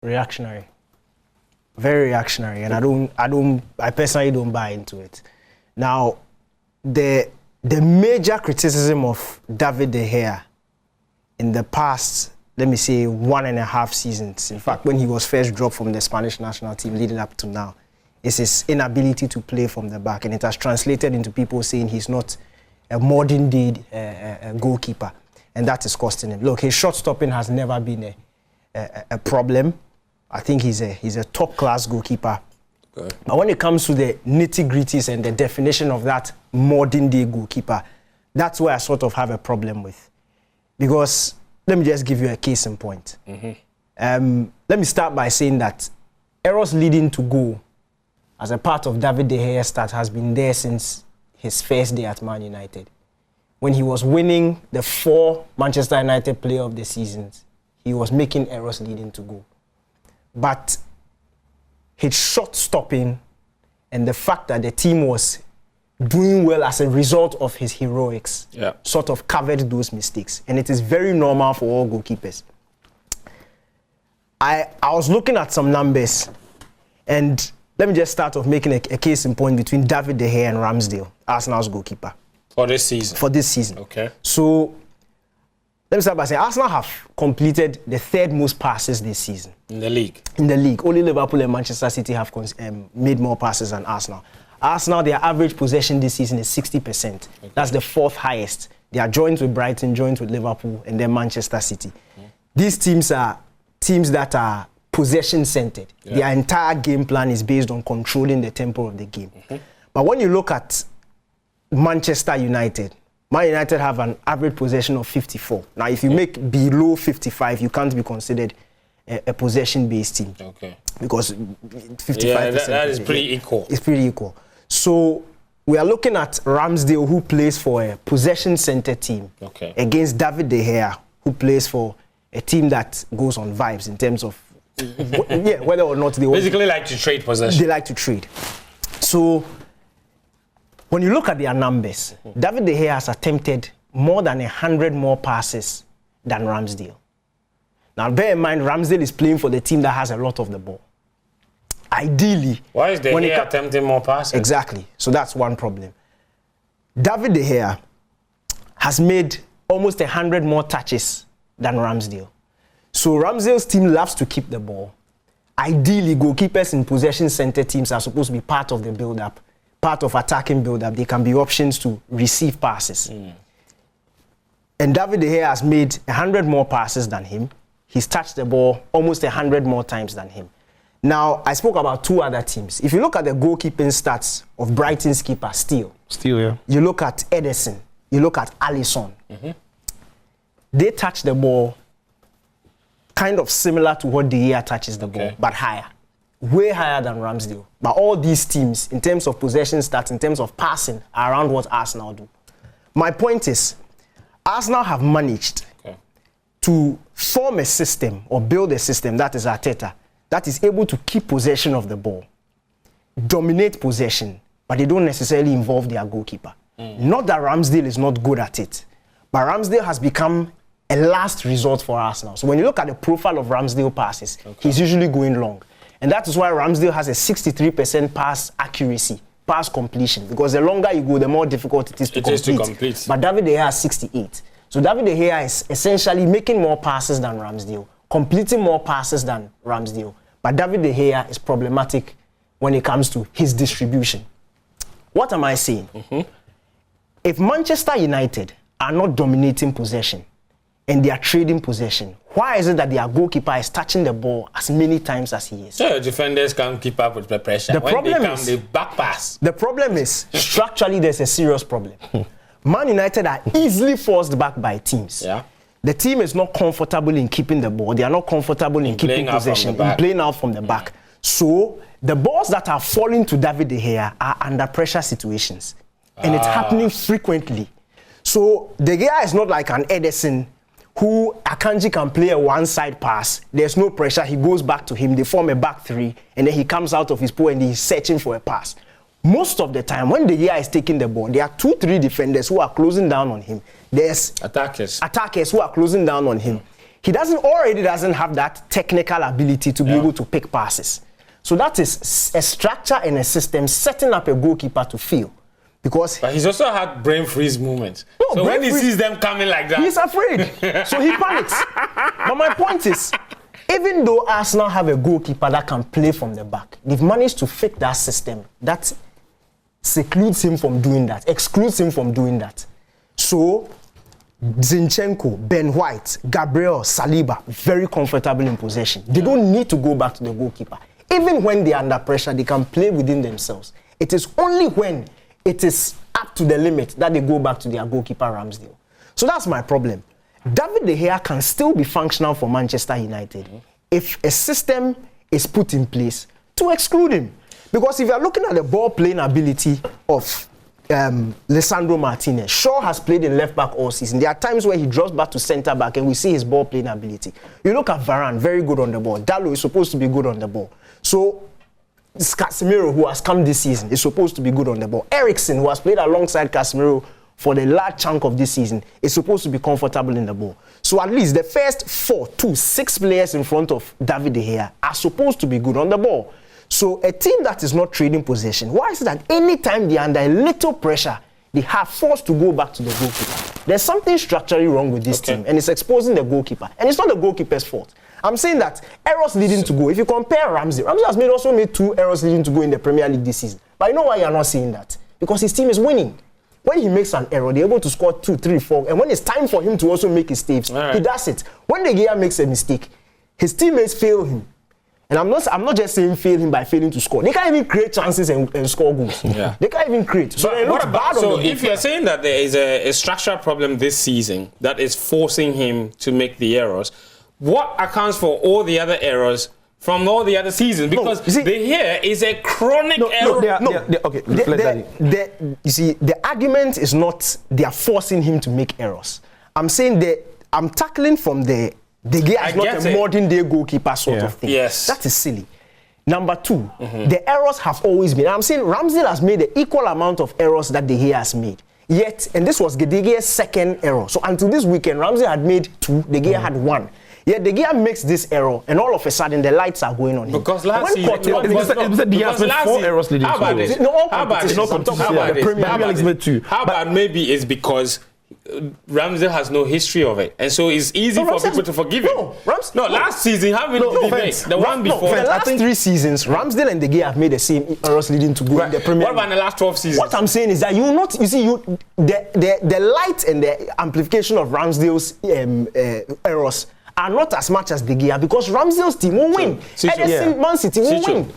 Reactionary. Very reactionary, and I personally don't buy into it. Now, the major criticism of David de Gea in the past, let me say 1.5 seasons, in fact, when he was first dropped from the Spanish national team leading up to now, is his inability to play from the back, and it has translated into people saying he's not a modern-day goalkeeper, and that is costing him. Look, his shot stopping has never been a problem. I think he's a top-class goalkeeper. Okay. But when it comes to the nitty-gritties and the definition of that modern-day goalkeeper, that's where I sort of have a problem with. Because, let me just give you a case in point. Let me start by saying that errors leading to goal as a part of David de Gea's start has been there since his first day at Man United. When he was winning the 4 Manchester United Player of the Seasons, he was making errors leading to goal. But his shot stopping and the fact that the team was doing well as a result of his heroics sort of covered those mistakes. And it is very normal for all goalkeepers. I was looking at some numbers, and let me just start off making a case in point between David de Gea and Ramsdale, Arsenal's goalkeeper. For this season? For this season. Okay. So, let me start by saying Arsenal have completed the 3rd most passes this season. In the league? In the league. Only Liverpool and Manchester City have made more passes than Arsenal. Arsenal, their average possession this season is 60%. Okay. That's the 4th highest. They are joined with Brighton, joined with Liverpool, and then Manchester City. These teams are teams that are possession-centered. Their entire game plan is based on controlling the tempo of the game. But when you look at Manchester United, Man United have an average possession of 54. Now, if you make below 55, you can't be considered a possession-based team. Okay. Because 55%... Yeah, that is pretty equal. It's pretty equal. So, we are looking at Ramsdale, who plays for a possession-centered team, against David de Gea, who plays for a team that goes on vibes in terms of whether or not they basically like to trade possession. They like to trade. So, when you look at their numbers, David de Gea has attempted more than 100 more passes than Ramsdale. Now, bear in mind, Ramsdale is playing for the team that has a lot of the ball. Ideally... Why is de Gea attempting more passes? Exactly. So that's one problem. David de Gea has made almost 100 more touches than Ramsdale. So Ramsdale's team loves to keep the ball. Ideally, goalkeepers in possession-centered teams are supposed to be part of the build-up, part of attacking build-up. They can be options to receive passes. And David de Gea has made 100 more passes than him. He's touched the ball almost 100 more times than him. Now, I spoke about 2 other teams. If you look at the goalkeeping stats of Brighton's keeper, Steele, you look at Ederson, you look at Alisson, they touch the ball kind of similar to what De Gea touches the ball, but higher. Way higher than Ramsdale. But all these teams, in terms of possession stats, in terms of passing, are around what Arsenal do. My point is, Arsenal have managed to form a system or build a system, that is Arteta, that is able to keep possession of the ball, dominate possession, but they don't necessarily involve their goalkeeper. Not that Ramsdale is not good at it, but Ramsdale has become a last resort for Arsenal. So when you look at the profile of Ramsdale passes, he's usually going long. And that is why Ramsdale has a 63% pass accuracy, pass completion, because the longer you go, the more difficult it is to complete. But David de Gea has 68. So David de Gea is essentially making more passes than Ramsdale, completing more passes than Ramsdale. But David de Gea is problematic when it comes to his distribution. What am I saying? If Manchester United are not dominating possession and they are trading possession, why is it that their goalkeeper is touching the ball as many times as he is? So defenders can't keep up with the pressure. The problem is they back pass. The problem is structurally there's a serious problem. Man United are easily forced back by teams. The team is not comfortable in keeping the ball. They are not comfortable in keeping possession, in playing out from the back. So the balls that are falling to David de Gea are under pressure situations. And it's happening frequently. So de Gea is not like an Ederson who Akanji can play a one-side pass. There's no pressure. He goes back to him. They form a back three. And then he comes out of his pool and he's searching for a pass. Most of the time, when De Gea is taking the ball, there are 2-3 defenders who are closing down on him. There's attackers who are closing down on him. He already doesn't have that technical ability to be able to pick passes. So that is a structure and a system setting up a goalkeeper to fail. But he's also had brain freeze moments. No, so when he sees them coming like that, he's afraid. So he panics. But my point is, even though Arsenal have a goalkeeper that can play from the back, they've managed to fix that system that secludes him from doing that, excludes him from doing that. So Zinchenko, Ben White, Gabriel, Saliba, very comfortable in possession. They don't need to go back to the goalkeeper. Even when they are under pressure, they can play within themselves. It is only when it is up to the limit that they go back to their goalkeeper Ramsdale. So that's my problem. David de Gea can still be functional for Manchester United if a system is put in place to exclude him. Because if you are looking at the ball playing ability of Lisandro Martinez, Shaw has played in left back all season. There are times where he drops back to centre back and we see his ball playing ability. You look at Varane, very good on the ball. Dalot is supposed to be good on the ball. So Casemiro, who has come this season, is supposed to be good on the ball. Eriksen, who has played alongside Casemiro for the large chunk of this season, is supposed to be comfortable in the ball. So at least the first 6 players in front of David de Gea are supposed to be good on the ball. So a team that is not trading possession, why is it that anytime they are under a little pressure, they have forced to go back to the goalkeeper? There's something structurally wrong with this team, and it's exposing the goalkeeper. And it's not the goalkeeper's fault. I'm saying that errors leading to goal. If you compare Ramsey has also made 2 errors leading to goal in the Premier League this season. But you know why you're not seeing that? Because his team is winning. When he makes an error, they're able to score 2, 3, 4. And when it's time for him to also make his saves, he does it. When De Gea makes a mistake, his teammates fail him. And I'm not just saying fail him by failing to score. They can't even create chances and score goals. Yeah. They can't even create. So if you're saying that there is a structural problem this season that is forcing him to make the errors, what accounts for all the other errors from all the other seasons? Because De Gea is a chronic error. You see, the argument is not they are forcing him to make errors. I'm saying that I'm tackling from the De Gea is not a modern day goalkeeper sort of thing. Yes. That is silly. Number 2, the errors have always been. I'm saying Ramsdale has made the equal amount of errors that De Gea has made. Yet, and this was De Gea's second error. So until this weekend, Ramsdale had made 2, De Gea had 1. Yet De Gea makes this error, and all of a sudden the lights are going on him. Because last season, De Gea has made 4 errors leading to goals. How about maybe it's because Ramsdale has no history of it, and so it's easy for people to forgive him. Last season, how many did he make? The one before. For the last 3 seasons, Ramsdale and De Gea have made the same errors leading to goal in the Premier League. What about the last 12 seasons? What I'm saying is that the light and the amplification of Ramsdale's errors are not as much as De Gea, because Ramsdale's team will win. Ederson, Man City will win.